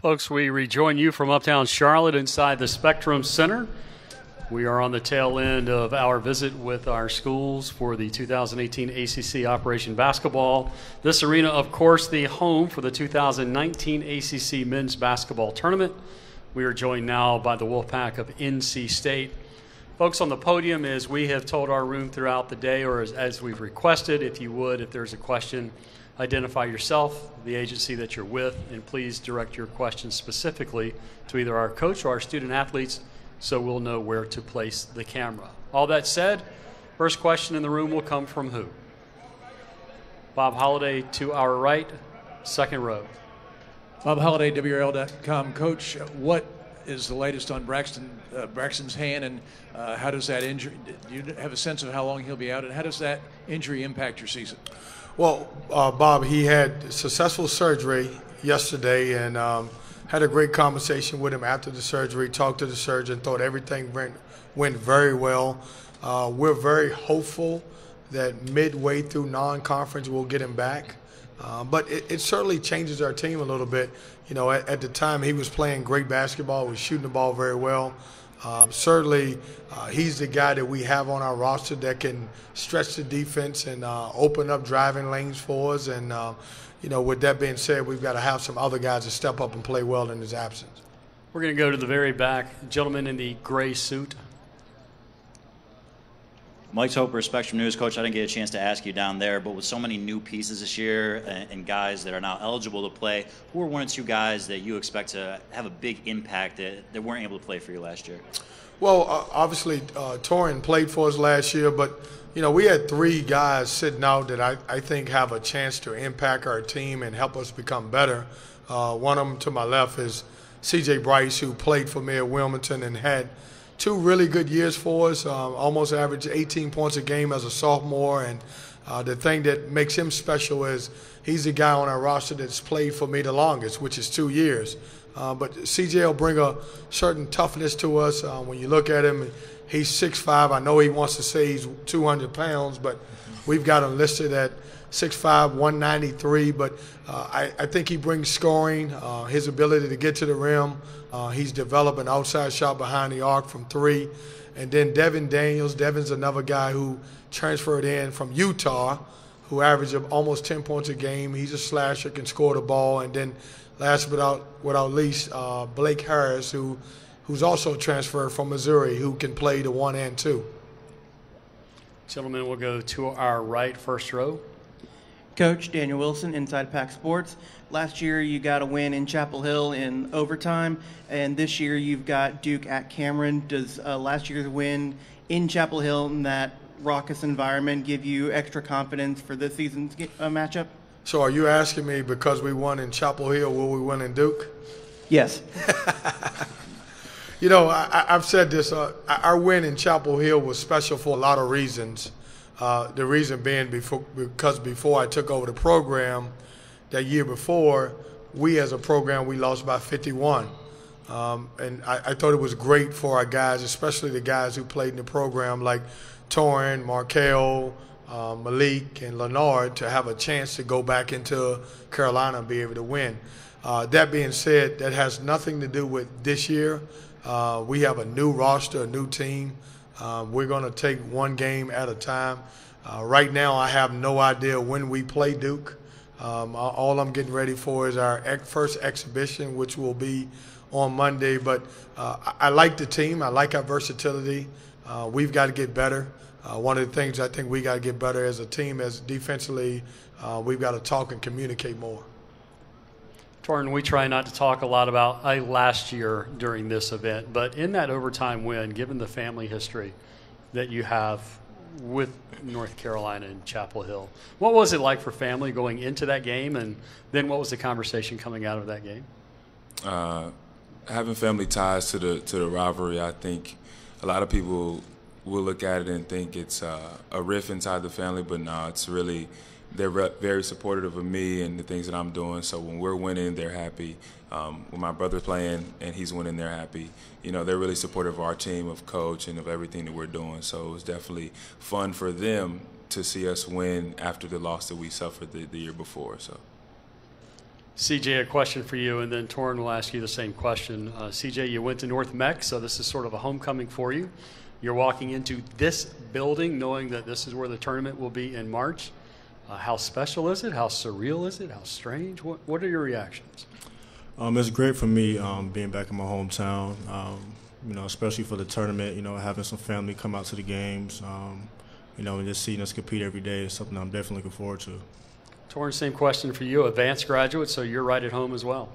Folks, we rejoin you from uptown Charlotte inside the Spectrum Center. We are on the tail end of our visit with our schools for the 2018 ACC Operation Basketball. This arena, of course, the home for the 2019 ACC Men's Basketball Tournament. We are joined now by the Wolfpack of NC State. Folks on the podium, as we have told our room throughout the day, or as we've requested, if you would, if there's a question, identify yourself, the agency that you're with, and please direct your questions specifically to either our coach or our student athletes so we'll know where to place the camera. All that said, first question in the room will come from who? Bob Holliday to our right, second row. Bob Holliday, WRL.com. Coach, what is the latest on Braxton's hand, and how does that injury, do you have a sense of how long he'll be out, and how does that injury impact your season? Well, Bob, he had successful surgery yesterday and had a great conversation with him after the surgery, talked to the surgeon, thought everything went very well. We're very hopeful that midway through non-conference we'll get him back. But it certainly changes our team a little bit. You know, at the time he was playing great basketball, was shooting the ball very well. Certainly, he's the guy that we have on our roster that can stretch the defense and open up driving lanes for us. And, you know, with that being said, we've got to have some other guys to step up and play well in his absence. We're going to go to the very back. Gentleman in the gray suit. Mike Hoper, Spectrum News. Coach, I didn't get a chance to ask you down there, but with so many new pieces this year and guys that are now eligible to play, who are one or two guys that you expect to have a big impact that weren't able to play for you last year? Well, obviously, Torrin played for us last year, but, you know, we had three guys sitting out that I think have a chance to impact our team and help us become better. One of them to my left is C.J. Bryce, who played for me at Wilmington and had two really good years for us, almost averaged 18 points a game as a sophomore. And the thing that makes him special is he's the guy on our roster that's played for me the longest, which is 2 years. But CJ will bring a certain toughness to us. When you look at him, he's 6'5". I know he wants to say he's 200 pounds, but we've got him listed at 6'5", 193. But I think he brings scoring, his ability to get to the rim. He's developed an outside shot behind the arc from three. And then Devin Daniels. Devin's another guy who transferred in from Utah, who averaged almost 10 points a game. He's a slasher, can score the ball. And then last but without least, Blake Harris, who's also transferred from Missouri, who can play the 1 and 2. Gentlemen, we'll go to our right, first row. Coach Daniel Wilson, Inside Pack Sports. Last year you got a win in Chapel Hill in overtime, and this year you've got Duke at Cameron. Does last year's win in Chapel Hill in that raucous environment give you extra confidence for this season's matchup? So are you asking me because we won in Chapel Hill, will we win in Duke? Yes. You know, I've said this, our win in Chapel Hill was special for a lot of reasons. The reason being because before I took over the program that year before, we as a program, we lost by 51. And I thought it was great for our guys, especially the guys who played in the program like Torrin, Markel, Malik, and Leonard, to have a chance to go back into Carolina and be able to win. That being said, that has nothing to do with this year. We have a new roster, a new team. We're going to take one game at a time. Right now, I have no idea when we play Duke. All I'm getting ready for is our first exhibition, which will be on Monday. But I like the team. I like our versatility. We've got to get better. One of the things I think we got to get better as a team, as defensively, we've got to talk and communicate more. Torrin, we try not to talk a lot about last year during this event, but in that overtime win, given the family history that you have with North Carolina and Chapel Hill, what was it like for family going into that game, and then what was the conversation coming out of that game? Having family ties to the rivalry, I think a lot of people will look at it and think it's a riff inside the family, but no, it's really – they're very supportive of me and the things that I'm doing. So when we're winning, they're happy. When my brother's playing and he's winning, they're happy. You know, they're really supportive of our team, of coach, and of everything that we're doing. So it was definitely fun for them to see us win after the loss that we suffered the year before. So CJ, a question for you, and then Torrin will ask you the same question. CJ, you went to North Mech, so this is sort of a homecoming for you. You're walking into this building knowing that this is where the tournament will be in March. How special is it? How surreal is it? How strange? What are your reactions? It's great for me being back in my hometown, especially for the tournament, having some family come out to the games, and just seeing us compete every day is something I'm definitely looking forward to. Torrin, same question for you, advanced graduate, so you're right at home as well.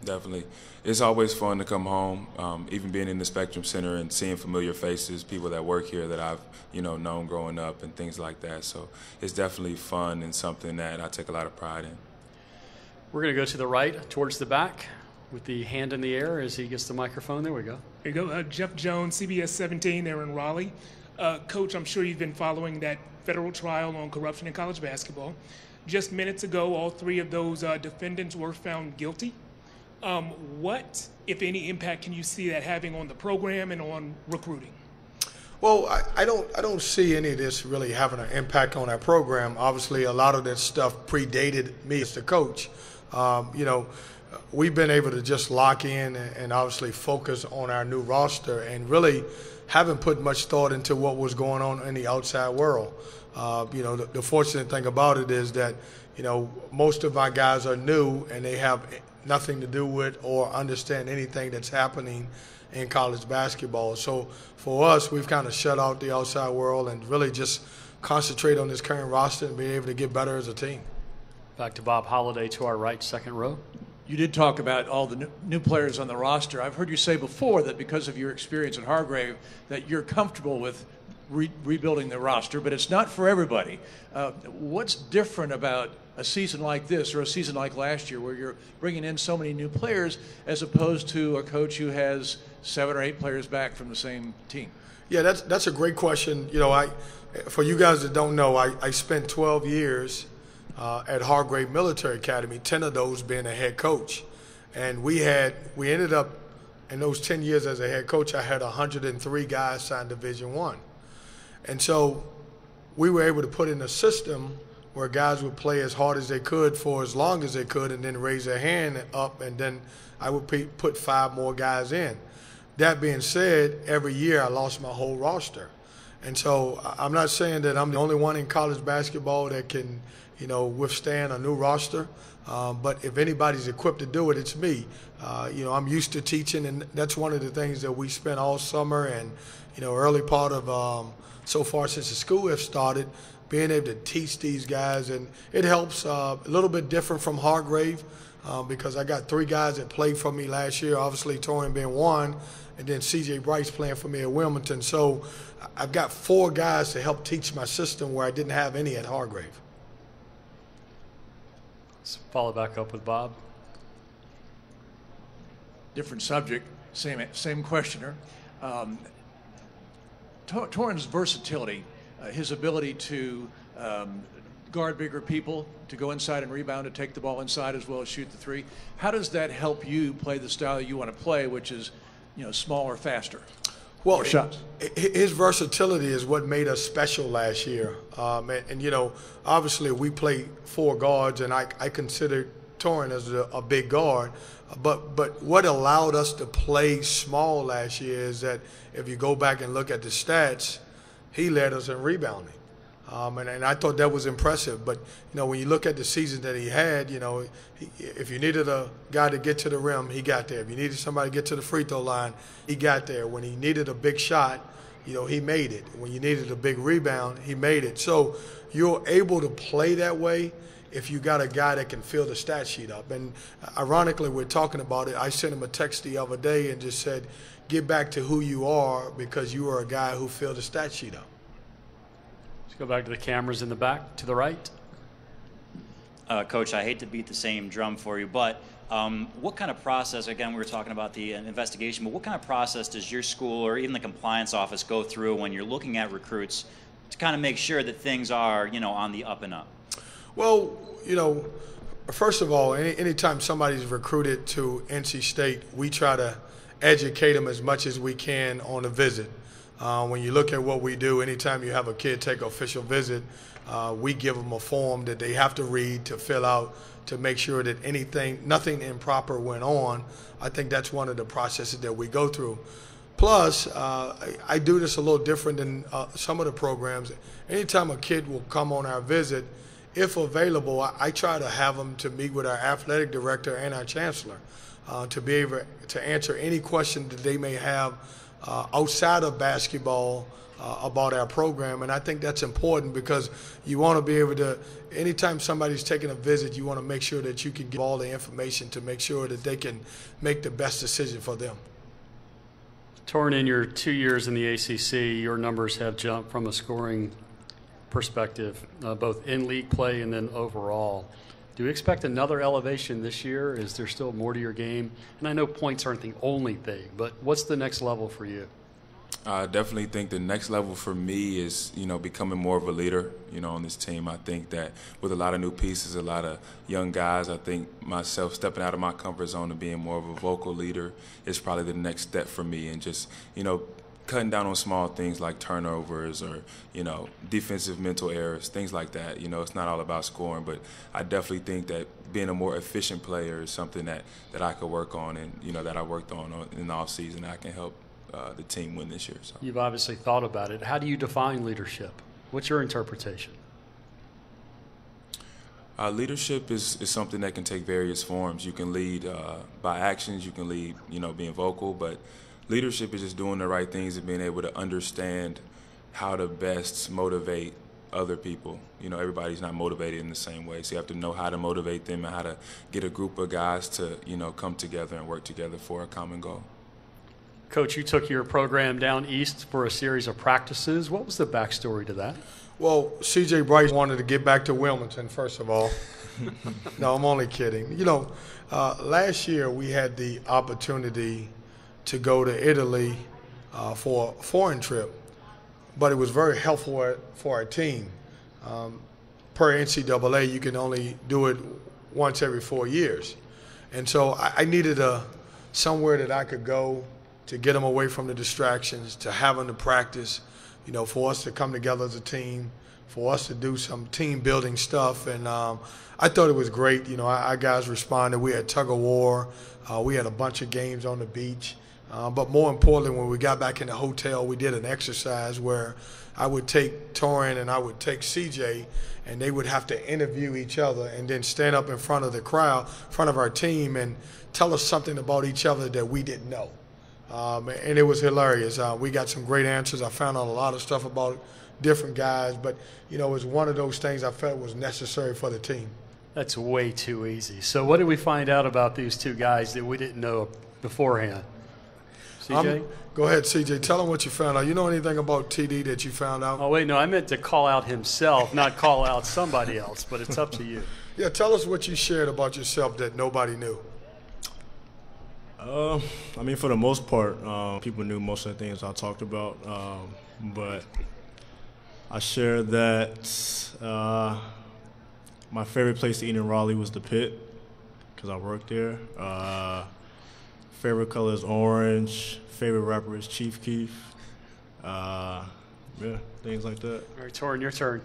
Definitely. It's always fun to come home, even being in the Spectrum Center and seeing familiar faces, people that work here that I've, known growing up and things like that. So it's definitely fun and something that I take a lot of pride in. We're going to go to the right, towards the back, with the hand in the air as he gets the microphone. There we go. There you go. Jeff Jones, CBS 17 there in Raleigh. Coach, I'm sure you've been following that federal trial on corruption in college basketball. Just minutes ago, all three of those defendants were found guilty. What, if any, impact can you see that having on the program and on recruiting? Well, I don't see any of this really having an impact on our program. Obviously, a lot of that stuff predated me as the coach. We've been able to just lock in and obviously focus on our new roster and really haven't put much thought into what was going on in the outside world. The fortunate thing about it is that, most of my guys are new and they have nothing to do with or understand anything that's happening in college basketball. So for us, we've kind of shut out the outside world and really just concentrate on this current roster and be able to get better as a team. Back to Bob Holliday to our right, second row. You did talk about all the new players on the roster. I've heard you say before that because of your experience at Hargrave that you're comfortable with rebuilding the roster, but it's not for everybody. What's different about a season like this or a season like last year where you're bringing in so many new players as opposed to a coach who has 7 or 8 players back from the same team? Yeah, that's a great question. For you guys that don't know, I spent 12 years at Hargrave Military Academy, 10 of those being a head coach. And we ended up, in those 10 years as a head coach, I had 103 guys sign Division I. And so we were able to put in a system where guys would play as hard as they could for as long as they could and then raise their hand up, and then I would put 5 more guys in. That being said, every year I lost my whole roster. And so I'm not saying that I'm the only one in college basketball that can, withstand a new roster. But if anybody's equipped to do it, it's me. I'm used to teaching, and that's one of the things that we spent all summer and, early part of so far since the school has started, being able to teach these guys. And it helps a little bit different from Hargrave because I got 3 guys that played for me last year, obviously Torrin being one, and then C.J. Bryce playing for me at Wilmington. So I've got 4 guys to help teach my system where I didn't have any at Hargrave. Let's follow back up with Bob. Different subject, same questioner. Torrin's versatility, his ability to guard bigger people, to go inside and rebound, to take the ball inside as well as shoot the 3. How does that help you play the style that you want to play, which is, smaller, faster? Well, shots. His versatility is what made us special last year. And obviously we played 4 guards, and I consider Torrin as a big guard. But what allowed us to play small last year is that if you go back and look at the stats, he led us in rebounding. And I thought that was impressive. But, when you look at the season that he had, if you needed a guy to get to the rim, he got there. If you needed somebody to get to the free throw line, he got there. When he needed a big shot, he made it. When you needed a big rebound, he made it. So you're able to play that way if you got a guy that can fill the stat sheet up. And ironically, we're talking about it. I sent him a text the other day and just said, get back to who you are because you are a guy who filled the stat sheet up. Let's go back to the cameras in the back, to the right. Coach, I hate to beat the same drum for you, but what kind of process, again, we were talking about the investigation, but what kind of process does your school or even the compliance office go through when you're looking at recruits to kind of make sure that things are, on the up and up? Well, first of all, anytime somebody's recruited to NC State, we try to educate them as much as we can on a visit. When you look at what we do, anytime you have a kid take an official visit, we give them a form that they have to read to fill out to make sure that nothing improper went on. I think that's one of the processes that we go through. Plus, I do this a little different than some of the programs. Anytime a kid will come on our visit, if available, I try to have them to meet with our athletic director and our chancellor to be able to answer any question that they may have outside of basketball about our program. And I think that's important because you want to be able to, anytime somebody's taking a visit, you want to make sure that you can give all the information to make sure that they can make the best decision for them. Torrin, in your 2 years in the ACC, your numbers have jumped from a scoring perspective, both in league play and then overall. Do you expect another elevation this year? Is there still more to your game? And I know points aren't the only thing, but what's the next level for you? I definitely think the next level for me is, becoming more of a leader, on this team. I think that with a lot of new pieces, a lot of young guys, I think myself stepping out of my comfort zone and being more of a vocal leader is probably the next step for me. And just, cutting down on small things like turnovers or, defensive mental errors, things like that. It's not all about scoring, but I definitely think that being a more efficient player is something that I could work on and, that I worked on in the offseason. I can help the team win this year. So. You've obviously thought about it. How do you define leadership? What's your interpretation? Leadership is something that can take various forms. You can lead by actions. You can lead, being vocal. But leadership is just doing the right things and being able to understand how to best motivate other people. Everybody's not motivated in the same way. So you have to know how to motivate them and how to get a group of guys to, come together and work together for a common goal. Coach, you took your program down east for a series of practices. What was the backstory to that? Well, C.J. Bryce wanted to get back to Wilmington, first of all. No, I'm only kidding. Last year we had the opportunity to go to Italy for a foreign trip, but it was very helpful for our team. Per NCAA, you can only do it once every 4 years. And so I needed somewhere that I could go to get them away from the distractions, to have them to practice, for us to come together as a team, for us to do some team building stuff. And I thought it was great. Our guys responded. We had tug of war. We had a bunch of games on the beach. But more importantly, when we got back in the hotel, we did an exercise where I would take Torrin and I would take CJ, and they would have to interview each other and then stand up in front of the crowd, in front of our team, and tell us something about each other that we didn't know. And it was hilarious. We got some great answers. I found out a lot of stuff about different guys, but, it was one of those things I felt was necessary for the team. That's way too easy. So what did we find out about these two guys that we didn't know beforehand? CJ? Go ahead, CJ. Tell them what you found out. You know anything about TD that you found out? Oh, wait, no, I meant to call out himself, not call out somebody else, but it's up to you. Yeah, tell us what you shared about yourself that nobody knew. For the most part, people knew most of the things I talked about, but I shared that my favorite place to eat in Raleigh was the Pit because I worked there. Favorite color is orange. Favorite rapper is Chief Keef. Things like that. All right, Torrin, your turn.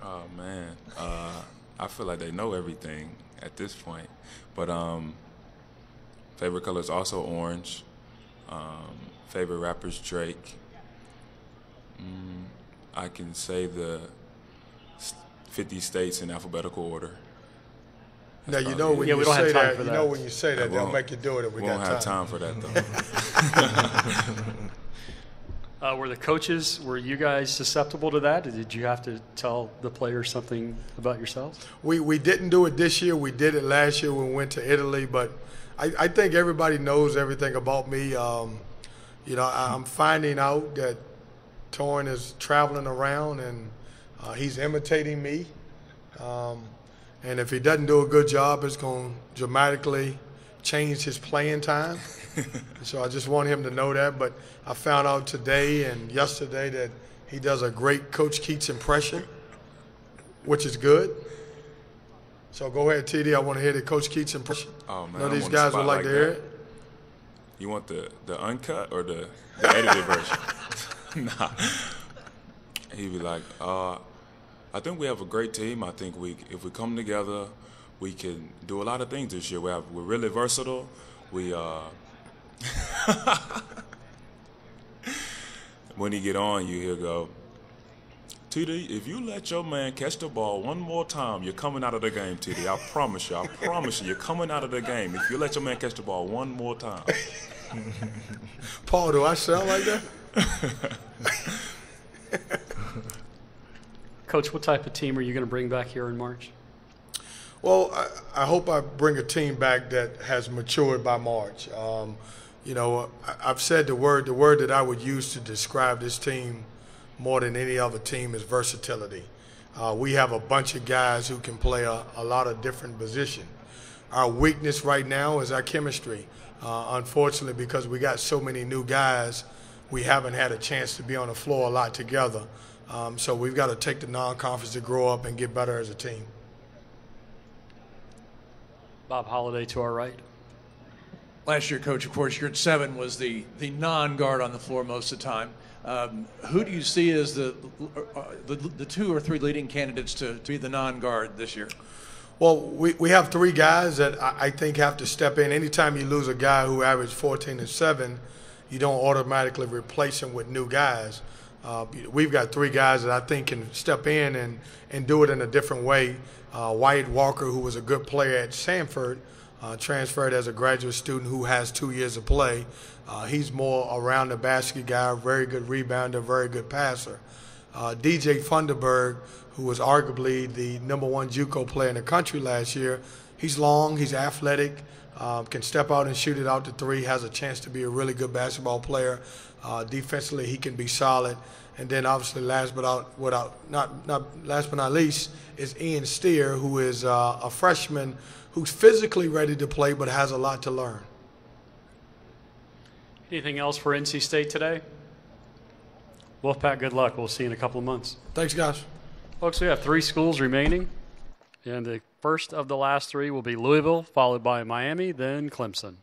Oh, man. I feel like they know everything at this point. But favorite color is also orange. Favorite rapper is Drake. I can say the 50 states in alphabetical order. Now, when you say that, when you say that, they'll make you do it if we got time. Won't have time for that, though. Were you guys susceptible to that? Did you have to tell the players something about yourselves? We didn't do it this year. We did it last year when we went to Italy, but I think everybody knows everything about me. I'm finding out that Torrin is traveling around and he's imitating me. And if he doesn't do a good job, it's going to dramatically change his playing time. So I just want him to know that. But I found out today and yesterday that he does a great Coach Keats impression, which is good. So go ahead, TD. I want to hear the Coach Keats impression. Oh, man. These guys would like to hear it. You want the uncut or the edited version? Nah. He'd be like, I think we have a great team. I think if we come together, we can do a lot of things this year. We're really versatile. When he get on, he'll go, TD, if you let your man catch the ball one more time, you're coming out of the game, TD. I promise you, you're coming out of the game if you let your man catch the ball one more time. Paul, do I sound like that? Coach, what type of team are you going to bring back here in March? Well, I hope I bring a team back that has matured by March. I've said the word that I would use to describe this team more than any other team is versatility. We have a bunch of guys who can play a lot of different positions. Our weakness right now is our chemistry. Unfortunately, because we got so many new guys, we haven't had a chance to be on the floor a lot together. So we've got to take the non-conference to grow up and get better as a team. Bob Holliday to our right. Last year, Coach, of course, your 7 was the non-guard on the floor most of the time. Who do you see as the 2 or 3 leading candidates to be the non-guard this year? Well, we have 3 guys that I think have to step in. Anytime you lose a guy who averaged 14 and 7, you don't automatically replace him with new guys. We've got 3 guys that I think can step in and do it in a different way. Wyatt Walker, who was a good player at Samford, transferred as a graduate student who has 2 years of play. He's more around the basket guy, very good rebounder, very good passer. DJ Funderburg, who was arguably the #1 JUCO player in the country last year, he's long, he's athletic, can step out and shoot it out to 3, has a chance to be a really good basketball player. Defensively, he can be solid. And then obviously last but not least is Ian Steer, who is a freshman who's physically ready to play but has a lot to learn. Anything else for NC State today? Wolfpack, good luck. We'll see you in a couple of months. Thanks, guys. Folks, we have 3 schools remaining, and the first of the last 3 will be Louisville, followed by Miami, then Clemson.